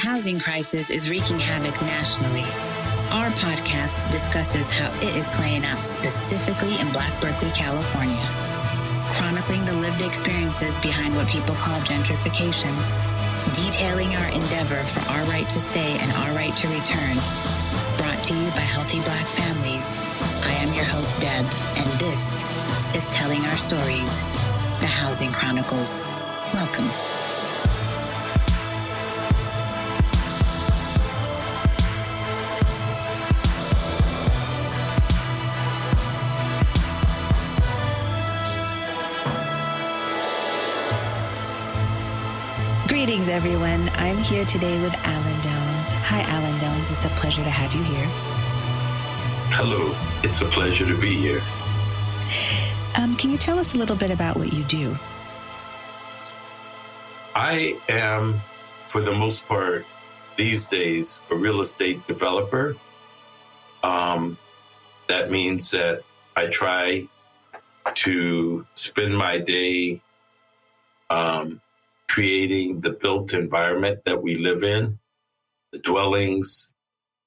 housing crisis is wreaking havoc nationally. Our podcast discusses how it is playing out specifically in Black Berkeley, California, chronicling the lived experiences behind what people call gentrification, detailing our endeavor for our right to stay and our right to return. Brought to you by Healthy Black Families. I am your host, Deb, and this is Telling Our Stories, the Housing Chronicles. Welcome. Greetings, everyone. I'm here today with Alan Dones. Hi, Alan Dones. It's a pleasure to have you here. Hello. It's a pleasure to be here. Can you tell us a little bit about what you do? I am, for the most part, these days, a real estate developer. That means that I try to spend my day creating the built environment that we live in, the dwellings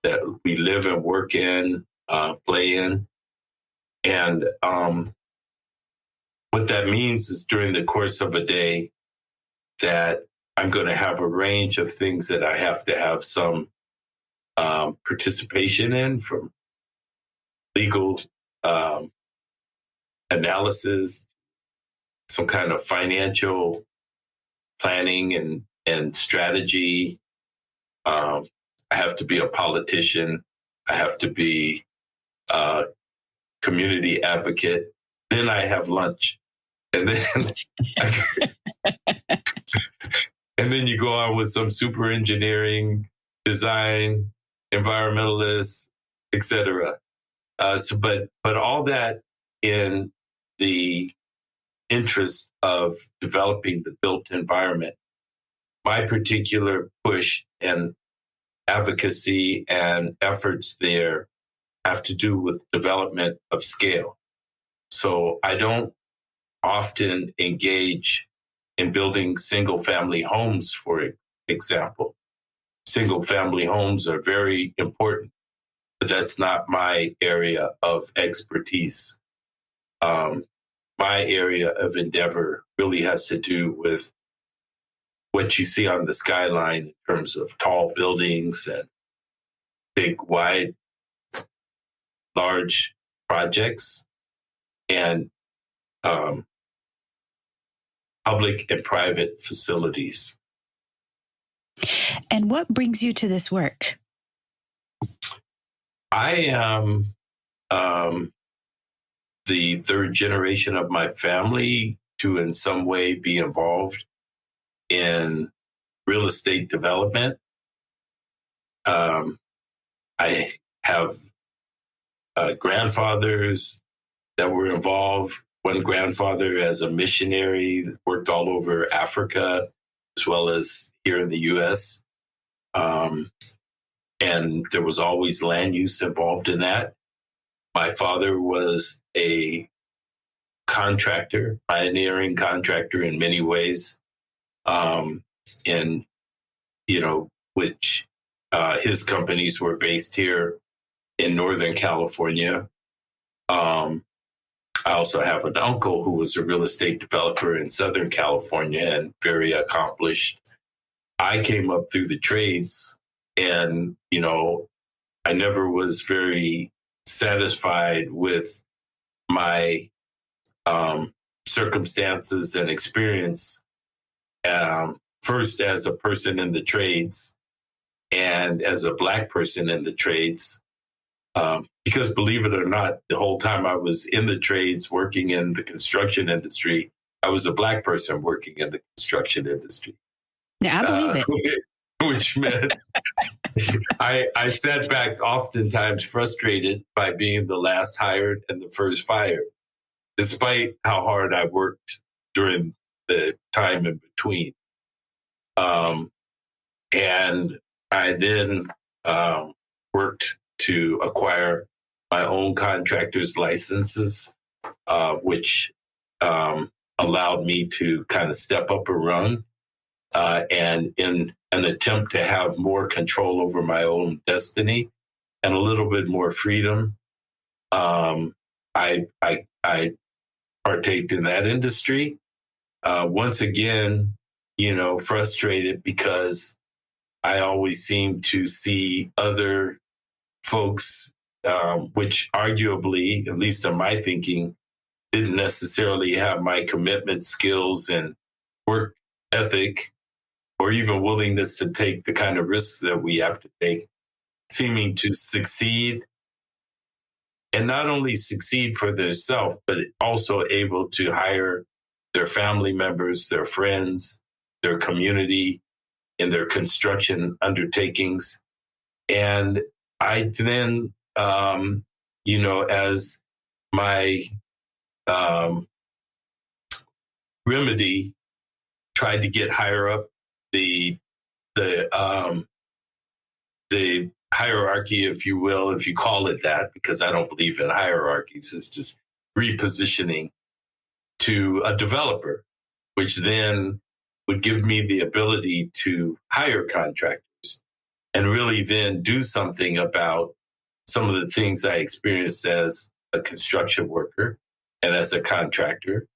that we live and work in, play in. And what that means is during the course of a day that I'm going to have a range of things that I have to have some participation in, from legal analysis, some kind of financial planning and strategy. I have to be a politician. I have to be a community advocate. Then I have lunch. And then and then you go on with some super engineering, design, environmentalists, etc. But all that in the interest of developing the built environment. My particular push and advocacy and efforts there have to do with development of scale. So I don't often engage in building single-family homes, for example. Single-family homes are very important, but that's not my area of expertise. My area of endeavor really has to do with what you see on the skyline in terms of tall buildings and big, wide, large projects, and public and private facilities. And what brings you to this work? I am the third generation of my family to in some way be involved in real estate development. I have grandfathers that were involved. One grandfather as a missionary worked all over Africa, as well as here in the U.S. And there was always land use involved in that. My father was a contractor, pioneering contractor in many ways, which his companies were based here in Northern California. I also have an uncle who was a real estate developer in Southern California and very accomplished. I came up through the trades, and, I never was very satisfied with my circumstances and experience, first as a person in the trades and as a Black person in the trades. Because believe it or not, the whole time I was in the trades working in the construction industry, I was a Black person working in the construction industry. Yeah, I believe it. Which meant I sat back oftentimes frustrated by being the last hired and the first fired, despite how hard I worked during the time in between. And I then worked to acquire my own contractor's licenses, which allowed me to kind of step up and run. and in an attempt to have more control over my own destiny and a little bit more freedom, I partaked in that industry. Once again, frustrated because I always seem to see other folks, which arguably, at least in my thinking, didn't necessarily have my commitment skills and work ethic or even willingness to take the kind of risks that we have to take, seeming to succeed, and not only succeed for themselves, but also able to hire their family members, their friends, their community in their construction undertakings. And I then, as my remedy, tried to get higher up the hierarchy, if you will, if you call it that, because I don't believe in hierarchies. It's just repositioning to a developer, which then would give me the ability to hire contractors and really then do something about some of the things I experienced as a construction worker and as a contractor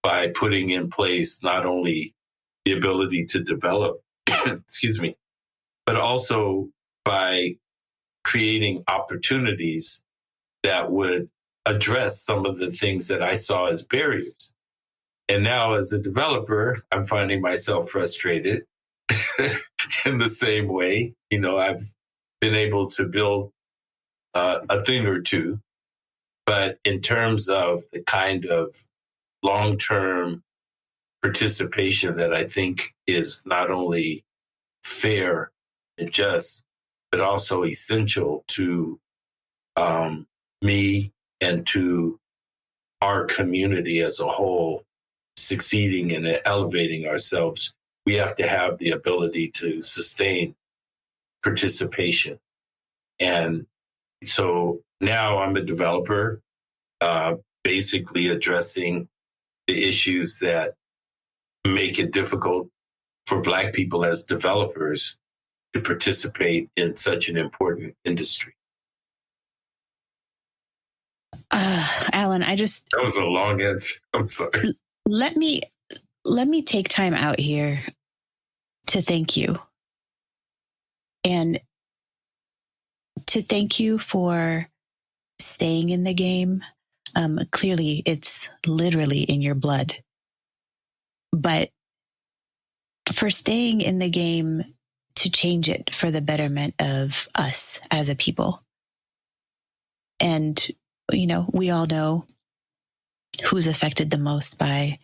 by putting in place not only the ability to develop, excuse me, but also by creating opportunities that would address some of the things that I saw as barriers. And now as a developer, I'm finding myself frustrated in the same way. I've been able to build a thing or two, but in terms of the kind of long-term participation that I think is not only fair and just, but also essential to me and to our community as a whole, succeeding and elevating ourselves, we have to have the ability to sustain participation. And so now I'm a developer, basically addressing the issues that make it difficult for Black people as developers to participate in such an important industry. Alan, that was a long answer. I'm sorry. Let me take time out here to thank you. And to thank you for staying in the game. Clearly, it's literally in your blood. But for staying in the game to change it for the betterment of us as a people. And, we all know who's affected the most by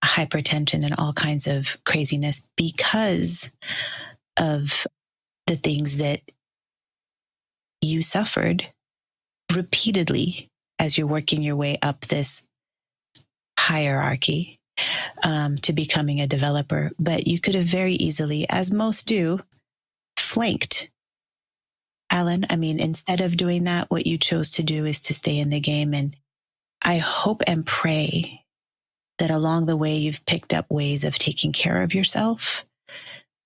hypertension and all kinds of craziness because of the things that you suffered repeatedly as you're working your way up this hierarchy to becoming a developer. But you could have very easily, as most do, flanked. Alan, instead of doing that, what you chose to do is to stay in the game. And I hope and pray that along the way, you've picked up ways of taking care of yourself,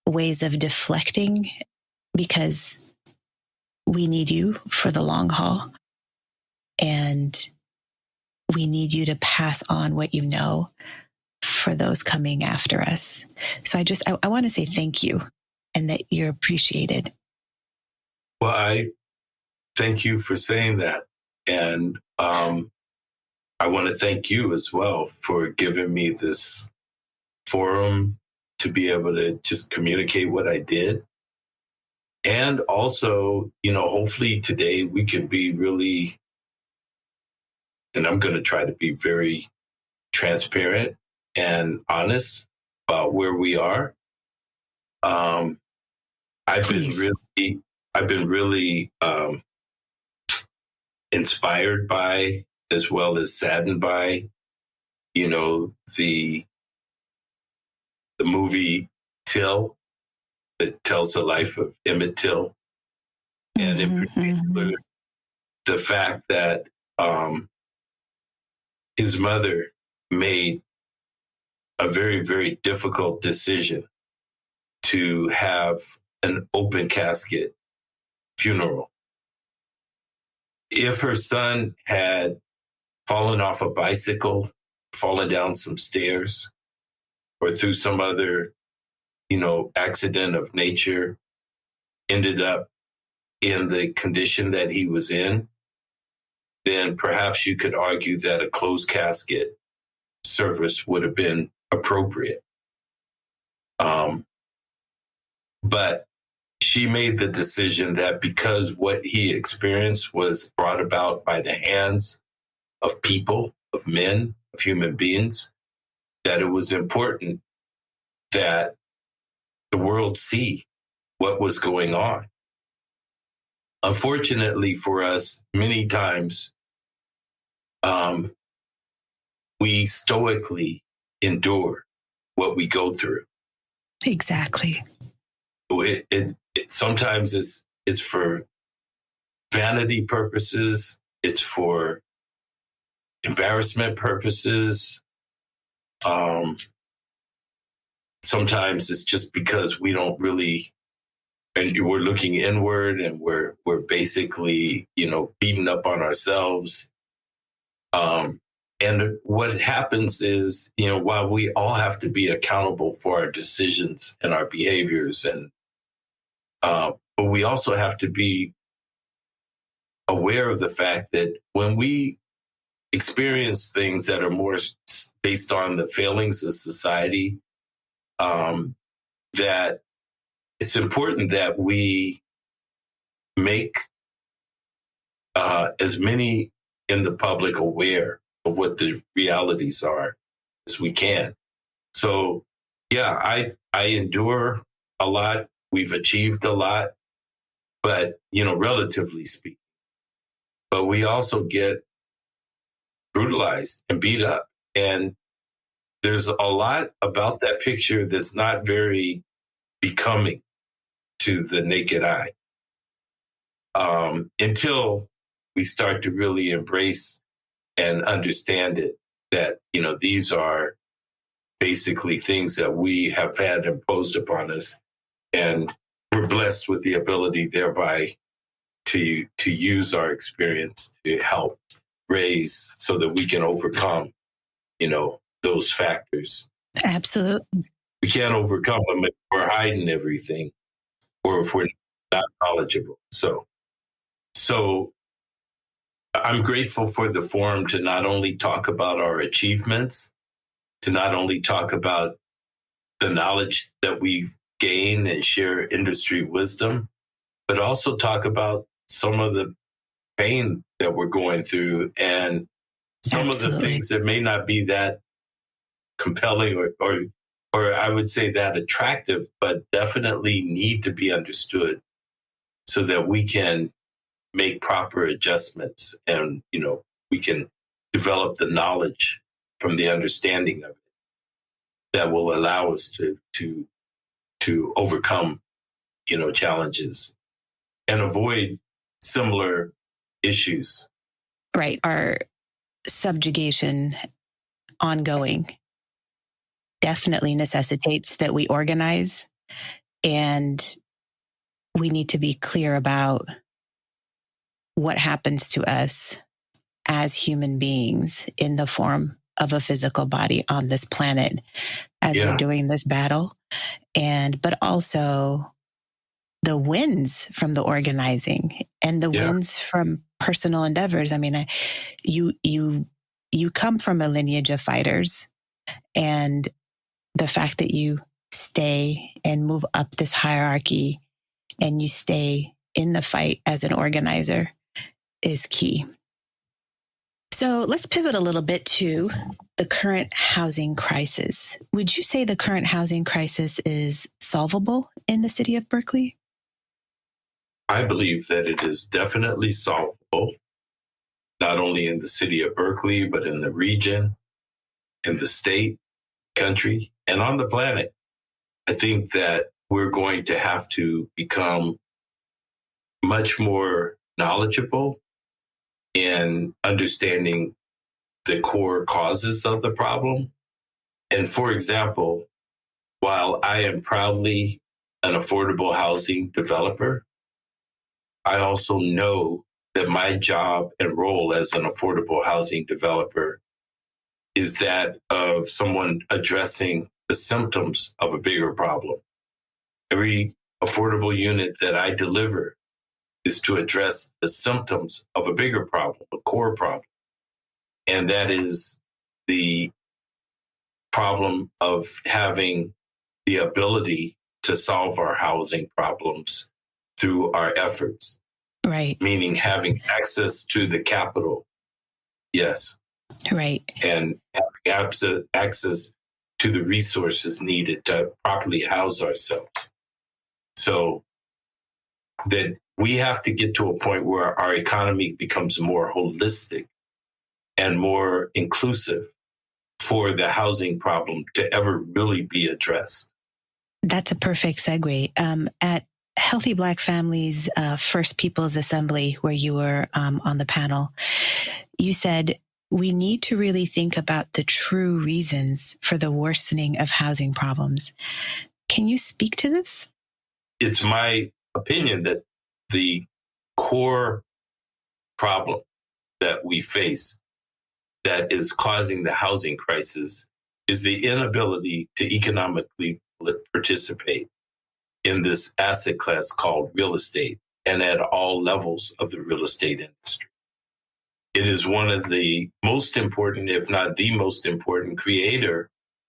ways of deflecting, because we need you for the long haul. And we need you to pass on what you know for those coming after us. So I want to say thank you and that you're appreciated. Well, I thank you for saying that. And I want to thank you as well for giving me this forum to be able to just communicate what I did. And also, hopefully today we can be really, and I'm going to try to be very transparent and honest about where we are. I've been really inspired by, as well as saddened by, the movie Till that tells the life of Emmett Till, and in particular, the fact that his mother made a very, very difficult decision to have an open casket funeral. If her son had fallen off a bicycle, fallen down some stairs, or through some other, accident of nature, ended up in the condition that he was in, then perhaps you could argue that a closed casket service would have been appropriate. But she made the decision that because what he experienced was brought about by the hands of people, of men, of human beings, that it was important that the world see what was going on. Unfortunately for us, many times we stoically endure what we go through. Exactly. It sometimes it's for vanity purposes. It's for embarrassment purposes. Sometimes it's just because we don't really, and we're looking inward, and we're basically, beating up on ourselves. And what happens is, while we all have to be accountable for our decisions and our behaviors, but we also have to be aware of the fact that when we experience things that are more based on the failings of society, that it's important that we make as many in the public aware of what the realities are as we can. So, yeah, I endure a lot. We've achieved a lot, but, relatively speaking. But we also get brutalized and beat up. And there's a lot about that picture that's not very becoming to the naked eye, until we start to really embrace and understand it, that, these are basically things that we have had imposed upon us, and we're blessed with the ability thereby to use our experience to help raise so that we can overcome, those factors. Absolutely. We can't overcome them if we're hiding everything or if we're not knowledgeable. So I'm grateful for the forum to not only talk about our achievements, to not only talk about the knowledge that we've gained and share industry wisdom, but also talk about some of the pain that we're going through and some of the things that may not be that compelling or I would say that attractive, but definitely need to be understood so that we can make proper adjustments and, we can develop the knowledge from the understanding of it that will allow us to overcome, challenges and avoid similar issues. Right. Our subjugation ongoing definitely necessitates that we organize, and we need to be clear about what happens to us as human beings in the form of a physical body on this planet as we're doing this battle. But also the wins from the organizing and the wins from personal endeavors. I mean, you come from a lineage of fighters, and the fact that you stay and move up this hierarchy and you stay in the fight as an organizer is key. So let's pivot a little bit to the current housing crisis. Would you say the current housing crisis is solvable in the city of Berkeley? I believe that it is definitely solvable, not only in the city of Berkeley, but in the region, in the state, country, and on the planet. I think that we're going to have to become much more knowledgeable in understanding the core causes of the problem. And for example, while I am proudly an affordable housing developer, I also know that my job and role as an affordable housing developer is that of someone addressing the symptoms of a bigger problem. Every affordable unit that I deliver is to address the symptoms of a bigger problem, a core problem. And that is the problem of having the ability to solve our housing problems through our efforts. Right. Meaning having access to the capital. Yes. Right. And having access to the resources needed to properly house ourselves. So that we have to get to a point where our economy becomes more holistic and more inclusive for the housing problem to ever really be addressed. That's a perfect segue. At Healthy Black Families First People's Assembly, where you were on the panel, you said, we need to really think about the true reasons for the worsening of housing problems. Can you speak to this? It's my opinion that the core problem that we face that is causing the housing crisis is the inability to economically participate in this asset class called real estate and at all levels of the real estate industry. It is one of the most important, if not the most important, creator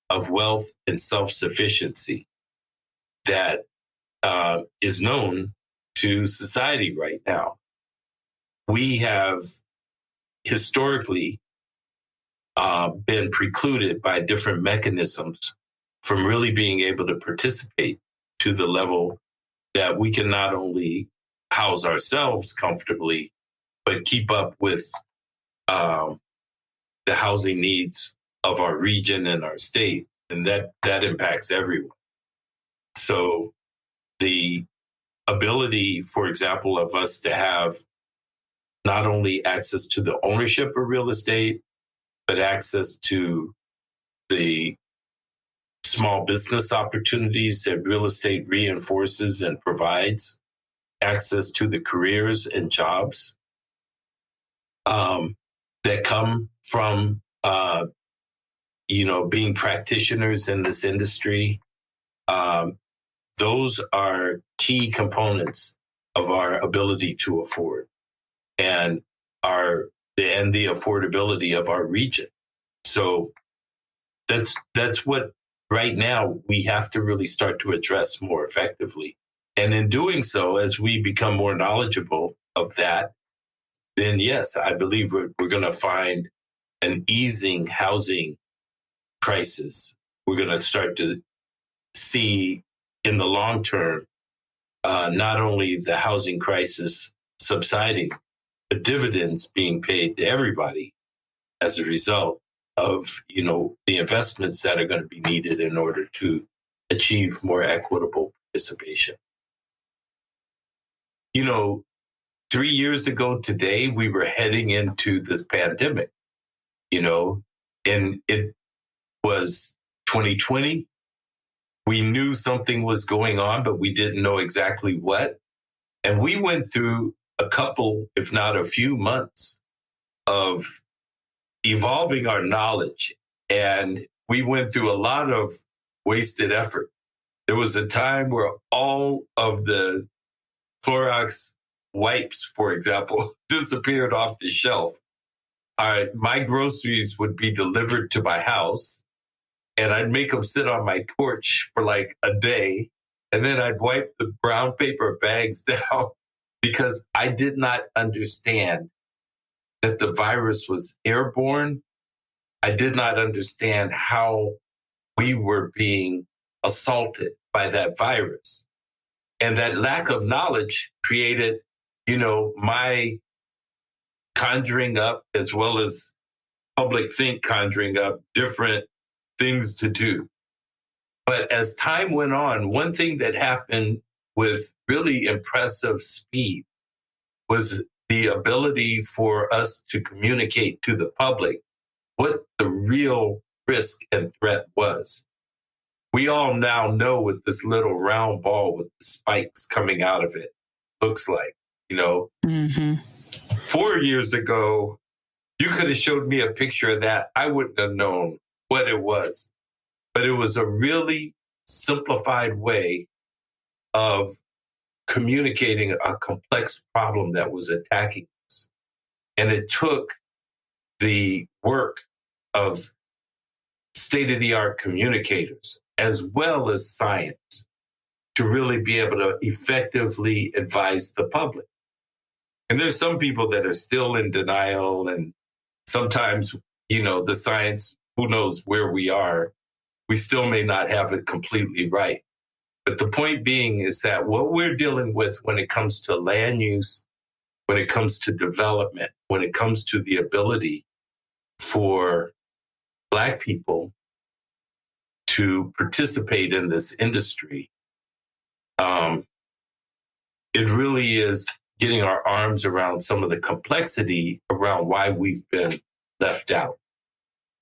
of wealth and self-sufficiency that is known to society right now. We have historically been precluded by different mechanisms from really being able to participate to the level that we can not only house ourselves comfortably, but keep up with the housing needs of our region and our state. And that impacts everyone. So the ability, for example, of us to have not only access to the ownership of real estate, but access to the small business opportunities that real estate reinforces and provides, access to the careers and jobs that come from, being practitioners in this industry. Those are key components of our ability to afford and the affordability of our region. So that's what right now we have to really start to address more effectively. And in doing so, as we become more knowledgeable of that, then yes, I believe we're going to find an easing housing crisis. We're going to start to see in the long term, not only the housing crisis subsiding, but dividends being paid to everybody as a result of, the investments that are going to be needed in order to achieve more equitable participation. 3 years ago today, we were heading into this pandemic, and it was 2020. We knew something was going on, but we didn't know exactly what. And we went through a couple, if not a few months of evolving our knowledge. And we went through a lot of wasted effort. There was a time where all of the Clorox wipes, for example, disappeared off the shelf. My groceries would be delivered to my house, and I'd make them sit on my porch for like a day. And then I'd wipe the brown paper bags down because I did not understand that the virus was airborne. I did not understand how we were being assaulted by that virus. And that lack of knowledge created, my conjuring up, as well as public think conjuring up different things to do. But as time went on, one thing that happened with really impressive speed was the ability for us to communicate to the public what the real risk and threat was. we all now know what this little round ball with the spikes coming out of it looks like. 4 years ago, you could have showed me a picture of that. I wouldn't have known what it was. But it was a really simplified way of communicating a complex problem that was attacking us. And it took the work of state-of-the-art communicators as well as science to really be able to effectively advise the public. And there's some people that are still in denial, and sometimes, the science, who knows where we are, we still may not have it completely right. But the point being is that what we're dealing with when it comes to land use, when it comes to development, when it comes to the ability for Black people to participate in this industry, it really is getting our arms around some of the complexity around why we've been left out,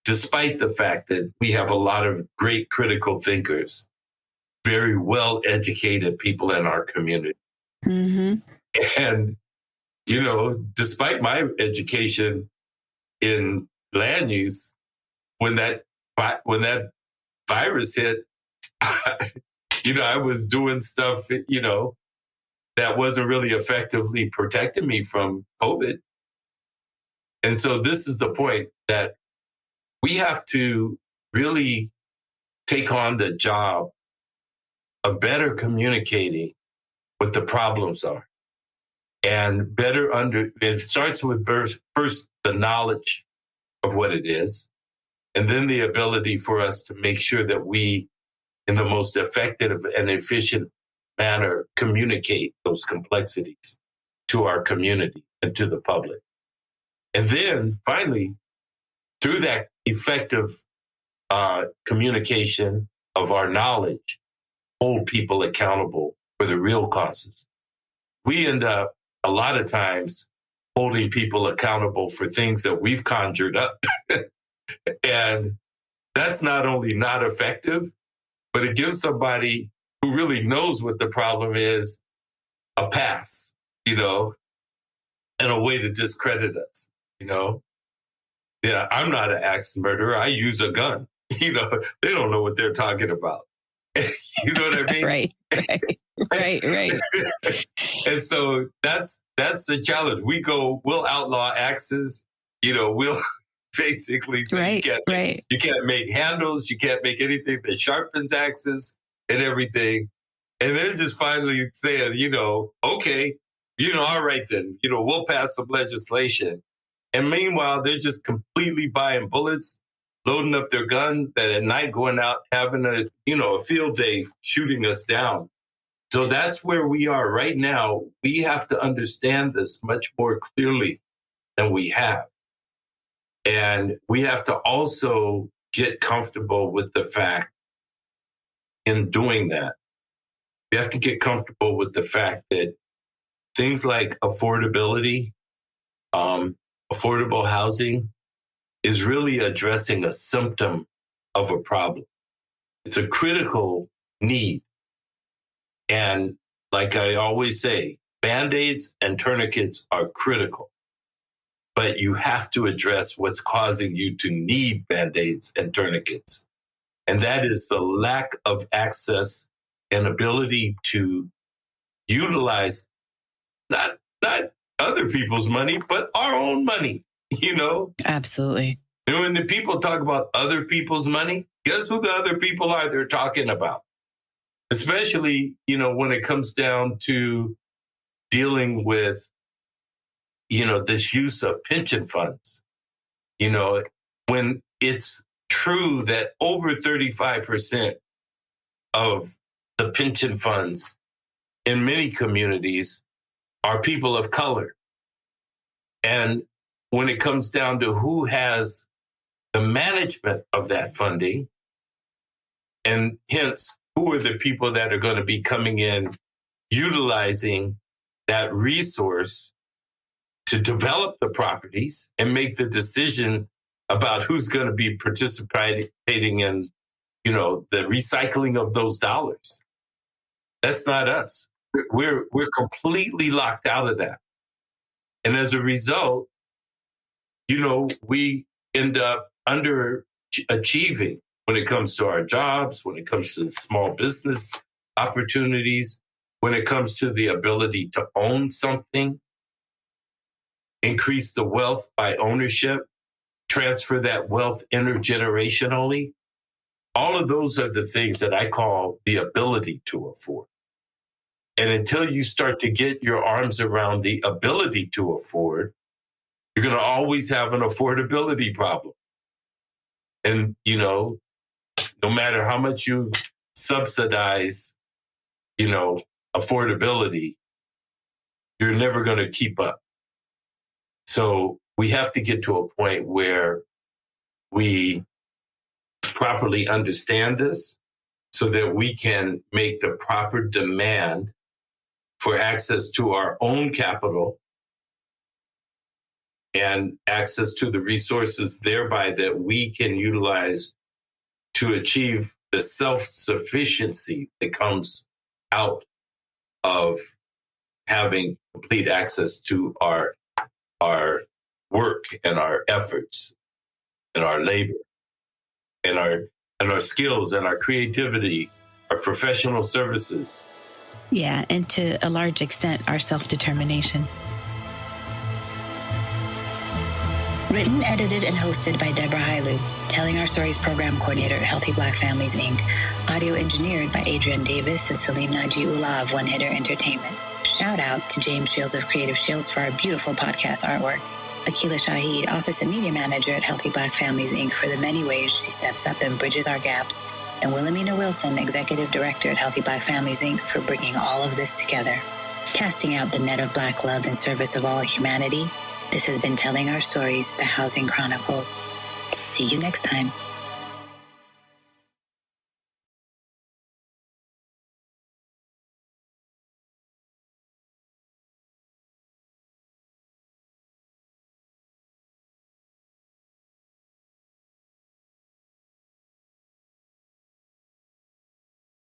despite the fact that we have a lot of great critical thinkers, very well-educated people in our community. And, despite my education in land use, when that virus hit, I was doing stuff, that wasn't really effectively protecting me from COVID. And so this is the point that we have to really take on the job of better communicating what the problems are, and it starts with first the knowledge of what it is, and then the ability for us to make sure that we, in the most effective and efficient manner, communicate those complexities to our community and to the public. And then finally, through that effective communication of our knowledge, hold people accountable for the real causes. We end up a lot of times holding people accountable for things that we've conjured up. And that's not only not effective, but it gives somebody who really knows what the problem is a pass, and a way to discredit us, Yeah, I'm not an axe murderer. I use a gun. They don't know what they're talking about. You know what I mean? Right. And so that's the challenge. We'll outlaw axes. We'll basically say you can't make handles, you can't make anything that sharpens axes and everything. And then just finally saying, okay, all right then, we'll pass some legislation. And meanwhile, they're just completely buying bullets, loading up their gun, that at night going out, having a field day, shooting us down. So that's where we are right now. We have to understand this much more clearly than we have. And we have to also get comfortable with the fact in doing that. We have to get comfortable with the fact that things like affordability, affordable housing is really addressing a symptom of a problem. It's a critical need. And like I always say, Band-Aids and tourniquets are critical, but you have to address what's causing you to need Band-Aids and tourniquets. And that is the lack of access and ability to utilize not other people's money, but our own money, Absolutely. When the people talk about other people's money, guess who the other people are they're talking about? Especially, when it comes down to dealing with, this use of pension funds. When it's true that over 35% of the pension funds in many communities are people of color. And when it comes down to who has the management of that funding, and hence who are the people that are going to be coming in, utilizing that resource to develop the properties and make the decision about who's going to be participating in the recycling of those dollars. That's not us. We're completely locked out of that. And as a result, we end up underachieving when it comes to our jobs, when it comes to small business opportunities, when it comes to the ability to own something, increase the wealth by ownership, transfer that wealth intergenerationally. All of those are the things that I call the ability to afford. And until you start to get your arms around the ability to afford, you're going to always have an affordability problem. And, no matter how much you subsidize, affordability, you're never going to keep up. So we have to get to a point where we properly understand this so that we can make the proper demand for access to our own capital and access to the resources thereby that we can utilize to achieve the self-sufficiency that comes out of having complete access to our work and our efforts and our labor and our skills and our creativity, our professional services. Yeah, and to a large extent, our self-determination. Written, edited, and hosted by Deborah Hailu, Telling Our Stories program coordinator at Healthy Black Families, Inc. Audio engineered by Adrian Davis and Salim Naji-Ullah of One Hitter Entertainment. Shout out to James Shields of Creative Shields for our beautiful podcast artwork. Akila Shahid, Office and Media Manager at Healthy Black Families, Inc. for the many ways she steps up and bridges our gaps. And Wilhelmina Wilson, Executive Director at Healthy Black Families, Inc. for bringing all of this together. Casting out the net of Black love in service of all humanity, this has been Telling Our Stories, the Housing Chronicles. See you next time.